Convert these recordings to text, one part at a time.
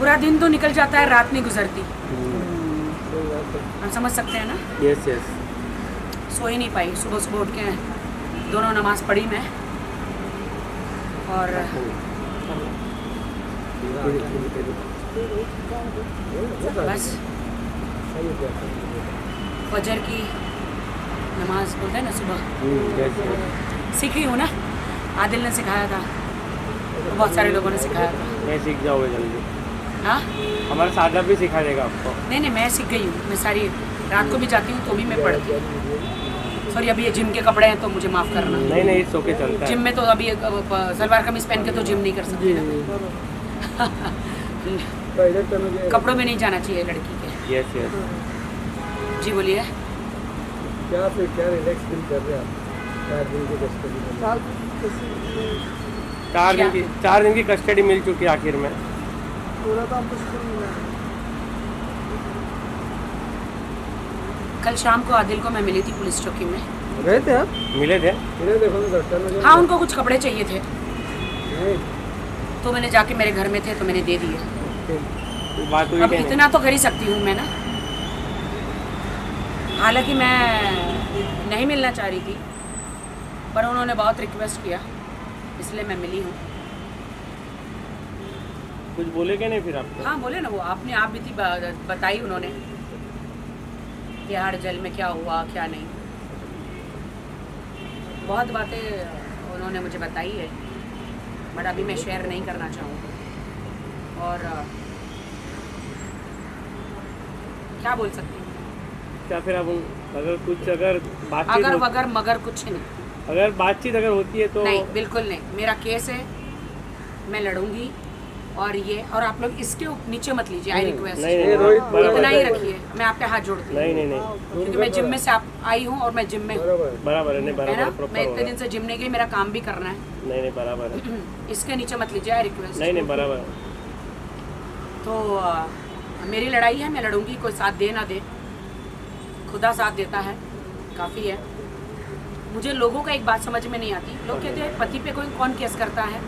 पूरा दिन तो निकल जाता है, रात नहीं गुजरती। हम समझ सकते हैं ना। Yes yes. सो ही नहीं पाई, सुबह सुबह उठ के दोनों नमाज पढ़ी मैं, और बस फजर की नमाज बोलते हैं ना सुबह, सीखी हूँ ना, आदिल ने सिखाया था, बहुत सारे लोगों ने सिखाया था। मैं सीख जाओगे जल्दी। हाँ, हमारा सादा भी सिखा देगा आपको। नहीं नहीं, मैं सीख गई हूँ। मैं सारी रात को भी जाती हूँ तो भी मैं पढ़ती हूँ। सॉरी, अभी ये जिम के कपड़े हैं तो मुझे माफ़ करना। नहीं नहीं, इट्स ओके, चलता है। जिम में तो अभी सलवार कमीज पहन के तो जिम नहीं कर सकती ना। कपड़ों में नहीं जाना चाहिए लड़की के। Yes yes. जी बोलिए। क्या रिलैक्स फील कर रहे हैं आप 4 दिन की कस्टडी में? 4 दिन की कस्टडी मिल चुकी है आखिर में। पूरा तो आपको सुकून मिला है। कल शाम को आदिल को मैं मिली थी पुलिस चौकी में। गए थे आप? मिले थे। इधर देखो ना, दफ्तर में हाँ, उनको कुछ कपड़े चाहिए थे नहीं, तो मैंने जाके, मेरे घर में थे तो मैंने दे दिए। बात हुई अब कि नहीं? इतना तो कर ही सकती हूँ मैं ना। हालांकि मैं नहीं मिलना चाह रही थी, पर उन्होंने बहुत रिक्वेस्ट किया, इसलिए मैं मिली हूँ। कुछ बोले क्या नहीं फिर आपको? हाँ बोले ना, वो आपने आप भी थी, बताई उन्होंने तिहाड़ जेल में क्या हुआ क्या नहीं, बहुत बातें उन्होंने मुझे बताई है, बट अभी मैं शेयर नहीं करना चाहूँगी। और क्या बोल सकती हूँ? क्या फिर अब अगर बातचीत अगर वगर मगर कुछ नहीं। अगर बातचीत अगर होती है तो नहीं, बिल्कुल नहीं। मेरा केस है, मैं लड़ूंगी, और ये, और आप लोग इसके नीचे मत लीजिए, आई रिक्वेस्ट। नहीं नहीं, बराबर इतना ही रखिए, मैं आपके हाथ जोड़ती हूँ। नहीं नहीं नहीं, क्योंकि मैं जिम में से आप आई हूँ और मैं जिम में हूँ, बराबर है। नहीं है ना। बराबर, मैं प्रॉपर इतने होगा। दिन से जिम नहीं गई, मेरा काम भी करना है। नहीं नहीं, बराबर है। इसके नीचे मत लीजिए, आई रिक्वेस्ट। नहीं नहीं, बराबर है। तो मेरी लड़ाई है, मैं लड़ूंगी, कोई साथ दे ना दे, खुदा साथ देता है, काफ़ी है। मुझे लोगों का एक बात समझ में नहीं आती, लोग कहते हैं पति पे कोई कौन केस करता है,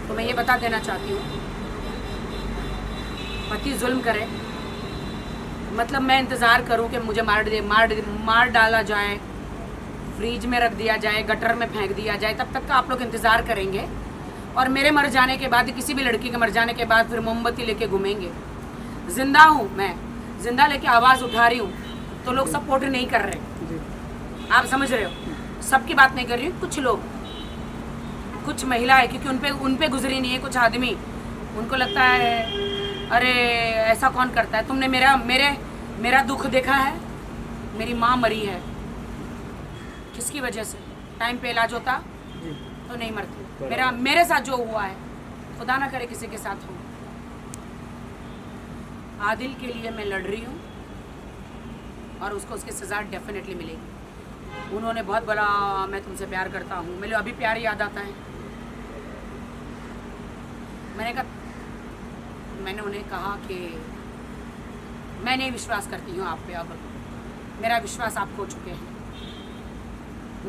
तो मैं ये बता देना चाहती हूँ, पति जुल्म करे, मतलब मैं इंतज़ार करूँ कि मुझे मार डाला जाए, फ्रीज में रख दिया जाए, गटर में फेंक दिया जाए, तब तक का आप लोग इंतज़ार करेंगे, और मेरे मर जाने के बाद, किसी भी लड़की के मर जाने के बाद फिर मोमबत्ती लेके घूमेंगे। जिंदा हूँ मैं, जिंदा लेके आवाज़ उठा रही हूँ, तो लोग सपोर्ट नहीं कर रहे। आप समझ रहे हो, सबकी बात नहीं कर रही हूँ, कुछ लोग, कुछ महिलाएं, क्योंकि उन पे गुजरी नहीं है, कुछ आदमी, उनको लगता है अरे ऐसा कौन करता है, तुमने मेरा दुख देखा है, मेरी माँ मरी है, किसकी वजह से? टाइम पे इलाज होता तो नहीं मरती। मेरे साथ जो हुआ है, खुदा ना करे किसी के साथ हो। आदिल के लिए मैं लड़ रही हूँ, और उसको उसकी सज़ा डेफिनेटली मिलेगी। उन्होंने बहुत बड़ा, मैं तुमसे प्यार करता हूँ, मुझे अभी प्यार याद आता है। मैंने उन्हें कहा कि मैं नहीं विश्वास करती हूँ आप पे, अब मेरा विश्वास आप खो चुके हैं,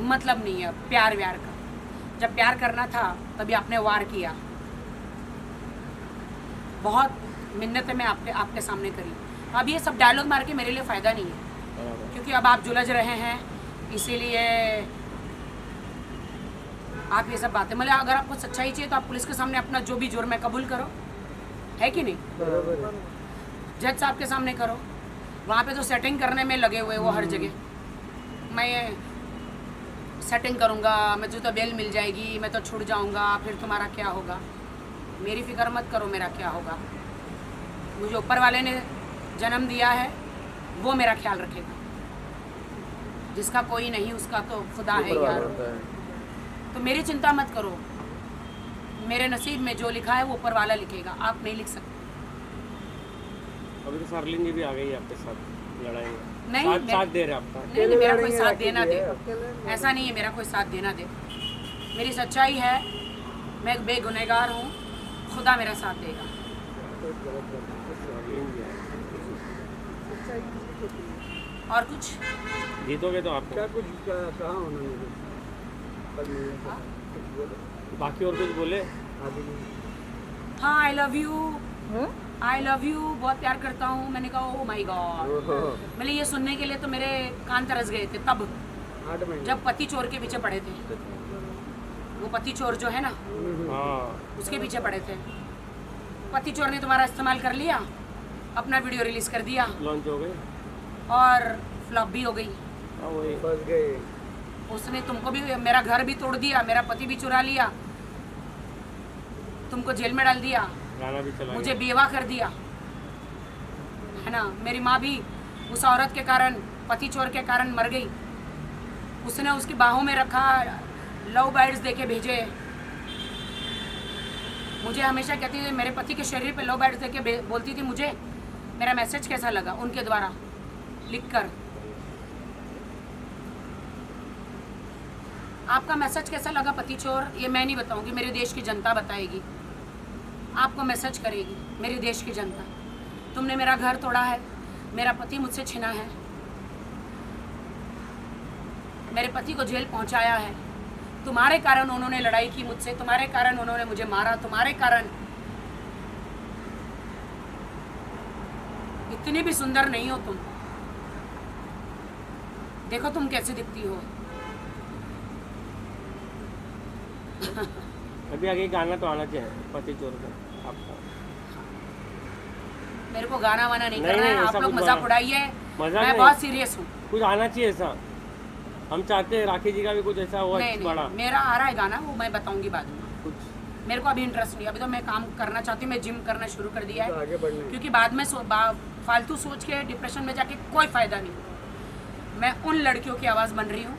मतलब नहीं है प्यार व्यार का। जब प्यार करना था तभी आपने वार किया, बहुत मिन्नतें मैं आपके सामने करी। अब ये सब डायलॉग मार के मेरे लिए फ़ायदा नहीं है, क्योंकि अब आप जुलझ रहे हैं, इसीलिए आप ये सब बातें, मतलब अगर आपको सच्चाई चाहिए तो आप पुलिस के सामने अपना जो भी जुर्म है कबूल करो, है कि नहीं? जज साहब के सामने करो, वहाँ पे तो सेटिंग करने में लगे हुए वो हर जगह। मैं सेटिंग करूँगा, मुझे तो बेल मिल जाएगी, मैं तो छूट जाऊँगा, फिर तुम्हारा क्या होगा? मेरी फिक्र मत करो, मेरा क्या होगा। मुझे ऊपर वाले ने जन्म दिया है, वो मेरा ख्याल रखेगा। जिसका कोई नहीं उसका तो खुदा है यार। तो मेरी चिंता मत करो, मेरे नसीब में जो लिखा है वो ऊपर वाला लिखेगा, आप नहीं लिख सकते। अभी तो सरलिन जी भी आ गई है आपके साथ लड़ाई में। नहीं, साथ दे रहे आपका। नहीं, मेरा कोई साथ देना दे, ऐसा नहीं है, मेरा कोई साथ देना दे। मेरी सच्चाई है, मैं एक बेगुनहगार हूँ, खुदा मेरा साथ देगा। और कुछ जीतोगे तो आपको। क्या कुछ कहा उन्होंने? बाकी और कुछ बोले? हाँ, I love you, I love you, बहुत प्यार करता हूँ। मैंने कहा ओह माय गॉड। मैंने ये सुनने के लिए तो मेरे कान तरस गए थे तब, 8 महीने। जब पति चोर के पीछे पड़े थे। वो पति चोर जो है ना, हाँ उसके पीछे पड़े थे। पति चोर ने तुम्हारा इस्तेमाल कर लिया, अपना वीडियो रिलीज कर दिया लॉन्च हो गई। और फ्लॉप भी हो गई। हाँ वही फंस गए। उसने तुमको भी, मेरा घर भी तोड़ दिया, मेरा पति भी चुरा लिया, तुमको जेल में डाल दिया, गाना भी चला मुझे बेवा कर दिया, है ना। मेरी माँ भी उस औरत के कारण, पति चोर के कारण मर गई। उसने उसकी बाहों में रखा, लव बाइट्स देके भेजे। मुझे हमेशा कहती थी, मेरे पति के शरीर पे लव बाइट्स देके बोलती थी मुझे मेरा मैसेज कैसा लगा, उनके द्वारा लिखकर। आपका मैसेज कैसा लगा पति चोर, ये मैं नहीं बताऊंगी, मेरे देश की जनता बताएगी। आपको मैसेज करेगी मेरे देश की जनता। तुमने मेरा घर तोड़ा है, मेरा पति मुझसे छिना है, मेरे पति को जेल पहुंचाया है। तुम्हारे कारण उन्होंने लड़ाई की मुझसे, तुम्हारे कारण उन्होंने मुझे मारा, तुम्हारे कारण। इतनी भी सुंदर नहीं हो तुम। देखो तुम कैसे दिखती हो। अभी आगे गाना तो आना चाहिए पति चोर का आपका। मेरे को गाना वाना नहीं नहीं, करना है। नहीं, आप ऐसा लोग कुछ मजाक बना- उड़ाइए, मजाक मैं नहीं। बहुत सीरियस हूँ। कुछ आना चाहिए ऐसा। हम चाहते हैं राखी जी का भी कुछ ऐसा हो नहीं बड़ा नहीं, मेरा आ रहा है गाना, वो मैं बताऊंगी बाद में। कुछ। मेरे को अभी इंटरेस्ट नहीं, अभी तो मैं काम करना चाहती हूँ। मैं जिम करना शुरू कर दिया तो है, आगे बढ़ने। क्योंकि बाद में फालतू सोच के डिप्रेशन में जाके कोई फायदा नहीं। मैं उन लड़कियों की आवाज़ बन रही हूँ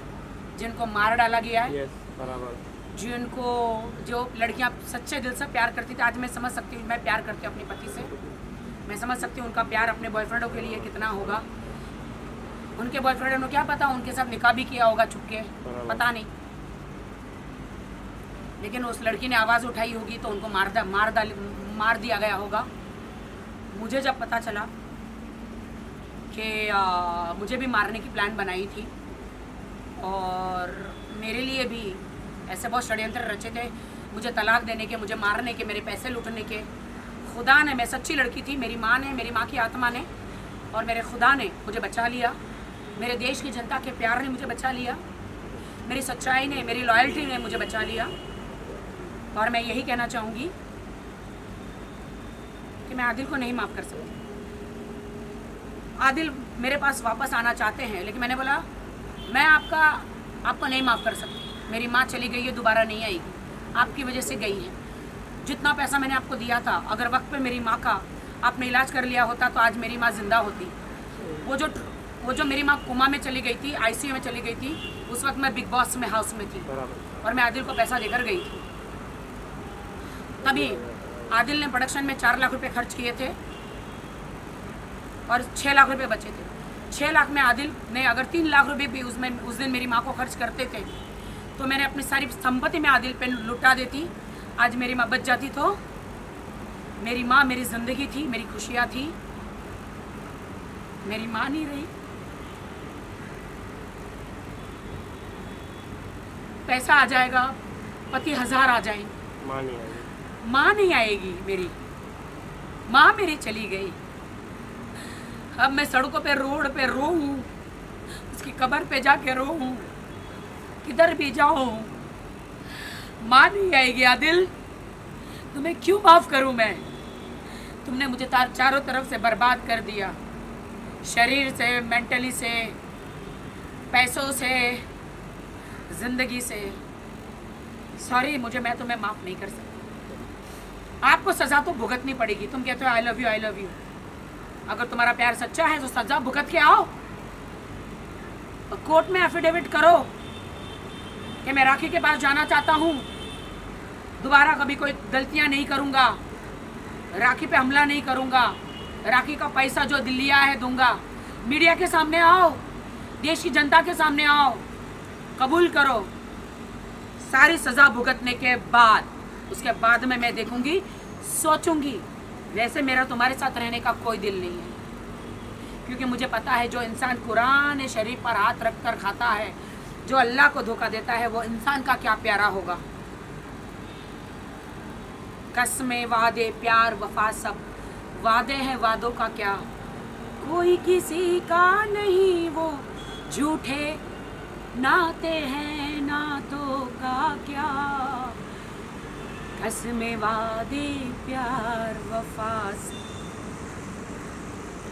जिनको मार डाला गया है, यस बराबर। जिनको, जो लड़कियाँ सच्चे दिल से प्यार करती थी। आज मैं समझ सकती हूँ, मैं प्यार करती हूँ अपने पति से। मैं समझ सकती हूँ उनका प्यार अपने बॉयफ्रेंडों के लिए कितना होगा। उनके बॉयफ्रेंड ने क्या पता, उनके साथ निकाह भी किया होगा चुपके, पता नहीं। लेकिन उस लड़की ने आवाज़ उठाई होगी तो उनको मार दिया गया होगा। मुझे जब पता चला कि मुझे भी मारने की प्लान बनाई थी और मेरे लिए भी ऐसे बहुत षड्यंत्र रचे थे, मुझे तलाक देने के, मुझे मारने के, मेरे पैसे लूटने के। खुदा ने, मैं सच्ची लड़की थी, मेरी माँ ने, मेरी माँ की आत्मा ने और मेरे खुदा ने मुझे बचा लिया। मेरे देश की जनता के प्यार ने मुझे बचा लिया, मेरी सच्चाई ने, मेरी लॉयल्टी ने मुझे बचा लिया। और मैं यही कहना चाहूँगी कि मैं आदिल को नहीं माफ़ कर सकती। आदिल मेरे पास वापस आना चाहते हैं, लेकिन मैंने बोला मैं आपको नहीं माफ़ कर सकती। मेरी माँ चली गई है, दोबारा नहीं आएगी, आपकी वजह से गई है। जितना पैसा मैंने आपको दिया था, अगर वक्त पे मेरी माँ का आपने इलाज कर लिया होता तो आज मेरी माँ जिंदा होती। वो जो मेरी माँ कोमा में चली गई थी, आईसीयू में चली गई थी, उस वक्त मैं बिग बॉस में हाउस में थी बराबर। और मैं आदिल को पैसा देकर गई थी। तभी आदिल ने प्रोडक्शन में 4 लाख रुपए खर्च किए थे और 6 लाख रुपए बचे थे। 6 लाख में आदिल ने अगर 3 लाख रुपए भी उस दिन मेरी माँ को खर्च करते थे तो मैंने अपनी सारी संपत्ति में आदिल पे लुटा देती। आज मेरी माँ बच जाती तो मेरी माँ मेरी ज़िंदगी थी, मेरी खुशियाँ थी। मेरी माँ नहीं रही। पैसा आ जाएगा, पति 1000 आ जाएंगे, माँ नहीं आएगी। माँ नहीं आएगी। मेरी माँ मेरी चली गई। अब मैं सड़कों पे, रोड पे रोऊं, उसकी कब्र पे जाके रोऊं, किधर भी जाऊं, माँ नहीं आएगी। आदिल, तुम्हें क्यों माफ़ करूं मैं? तुमने मुझे चारों तरफ से बर्बाद कर दिया, शरीर से, मेंटली से, पैसों से, ज़िंदगी से। सॉरी, मैं तुम्हें माफ़ नहीं कर सकती। आपको सज़ा तो भुगतनी पड़ेगी। तुम कहते हो I love you, I love you. अगर तुम्हारा प्यार सच्चा है तो सज़ा भुगत के आओ, कोर्ट में एफिडेविट करो कि मैं राखी के पास जाना चाहता हूँ, दोबारा कभी कोई गलतियाँ नहीं करूँगा, राखी पे हमला नहीं करूँगा, राखी का पैसा जो लिया है दूंगा। मीडिया के सामने आओ, देश की जनता के सामने आओ, कबूल करो। सारी सज़ा भुगतने के बाद, उसके बाद में मैं देखूंगी, सोचूंगी। वैसे मेरा तुम्हारे साथ रहने का कोई दिल नहीं है, क्योंकि मुझे पता है जो इंसान कुरान शरीफ पर हाथ रख कर खाता है, जो अल्लाह को धोखा देता है, वो इंसान का क्या प्यारा होगा। कसमें, वादे, प्यार, वफा सब वादे हैं वादों का क्या, कोई किसी का नहीं, वो झूठे नाते हैं नातों का क्या, कसमें वादे प्यार वफा से।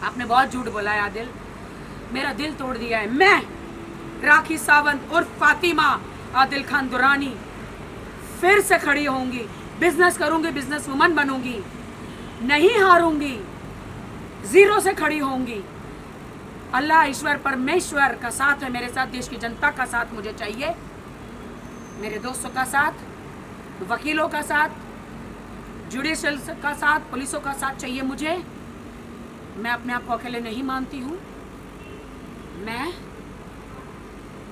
आपने बहुत झूठ बोला है आदिल, मेरा दिल तोड़ दिया है। मैं राखी सावंत और फातिमा आदिल खान दुरानी फिर से खड़ी होंगी, बिजनेस करूंगी, बिजनेस वुमन बनूंगी, नहीं हारूंगी, जीरो से खड़ी होंगी। अल्लाह ईश्वर परमेश्वर का साथ है मेरे साथ, देश की जनता का साथ मुझे चाहिए, मेरे दोस्तों का साथ, वकीलों का साथ, जुडिशल का साथ, पुलिसों का साथ चाहिए मुझे। मैं अपने आप को अकेले नहीं मानती हूँ, मैं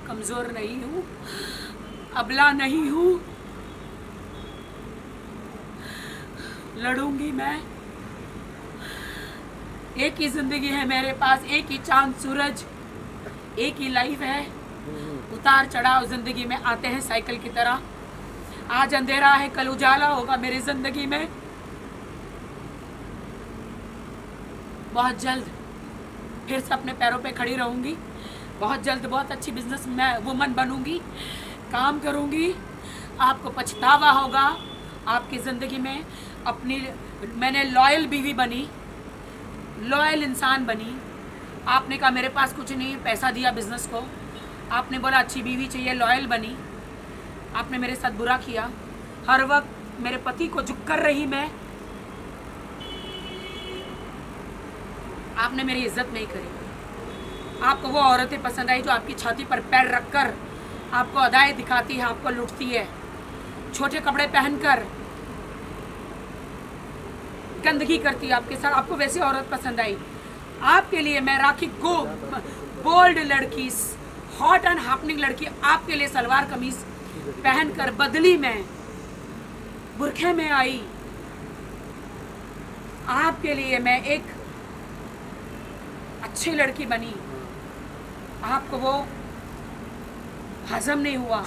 कमज़ोर नहीं हूँ, अबला नहीं हूँ, लड़ूंगी मैं। एक ही जिंदगी है मेरे पास, एक ही चांद सूरज, एक ही लाइफ है। उतार चढ़ाव जिंदगी में आते हैं साइकिल की तरह। आज अंधेरा है, कल उजाला होगा मेरी जिंदगी में। बहुत जल्द फिर से अपने पैरों पे खड़ी रहूंगी, बहुत जल्द बहुत अच्छी बिजनेस वुमन बनूंगी, काम करूंगी। आपको पछतावा होगा आपकी ज़िंदगी में। अपनी मैंने लॉयल बीवी बनी, लॉयल इंसान बनी। आपने कहा मेरे पास कुछ नहीं, पैसा दिया बिजनेस को, आपने बोला अच्छी बीवी चाहिए, लॉयल बनी। आपने मेरे साथ बुरा किया, हर वक्त मेरे पति को झुक कर रही मैं, आपने मेरी इज्जत नहीं करी। आपको वो औरतें पसंद आई जो आपकी छाती पर पैर रखकर आपको अदाएं दिखाती है, आपको लूटती है, छोटे कपड़े पहनकर गंदगी करती है आपके साथ। आपको वैसी औरत पसंद आई। आपके लिए मैं राखी को बोल्ड लड़की, हॉट एंड हैपनिंग लड़की, आपके लिए सलवार कमीज पहनकर बदली में बुरखे में आई। आपके लिए मैं एक अच्छी लड़की बनी। आपको वो हजम नहीं हुआ।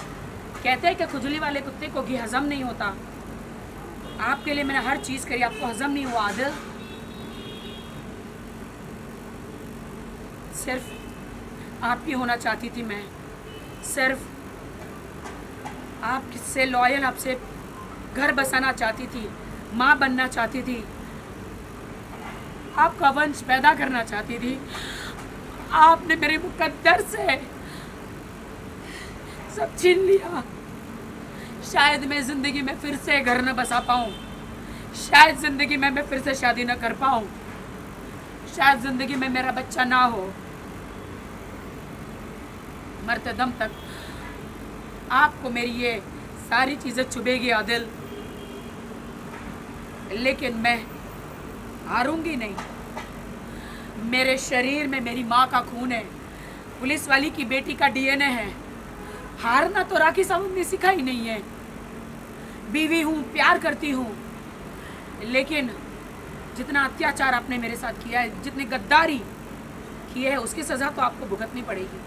कहते हैं कि खुजली वाले कुत्ते को घी हजम नहीं होता। आपके लिए मैंने हर चीज करी, आपको हजम नहीं हुआ आदिल। सिर्फ आपकी होना चाहती थी मैं, सिर्फ आपसे लॉयल, आपसे घर बसाना चाहती थी, माँ बनना चाहती थी, आपका वंश पैदा करना चाहती थी। आपने मेरे मुकद्दर से सब छीन लिया। शायद मैं जिंदगी में फिर से घर न बसा पाऊँ, शायद जिंदगी में मैं फिर से शादी न कर पाऊँ, शायद जिंदगी में मेरा बच्चा ना हो। मरते दम तक आपको मेरी ये सारी चीज़ें चुभेगी आदिल, लेकिन मैं हारूंगी नहीं। मेरे शरीर में मेरी माँ का खून है, पुलिस वाली की बेटी का डीएनए है। हारना तो राखी सावंत ने सिखाई नहीं है। बीवी हूँ, प्यार करती हूँ, लेकिन जितना अत्याचार आपने मेरे साथ किया है, जितनी गद्दारी की है, उसकी सज़ा तो आपको भुगतनी पड़ेगी।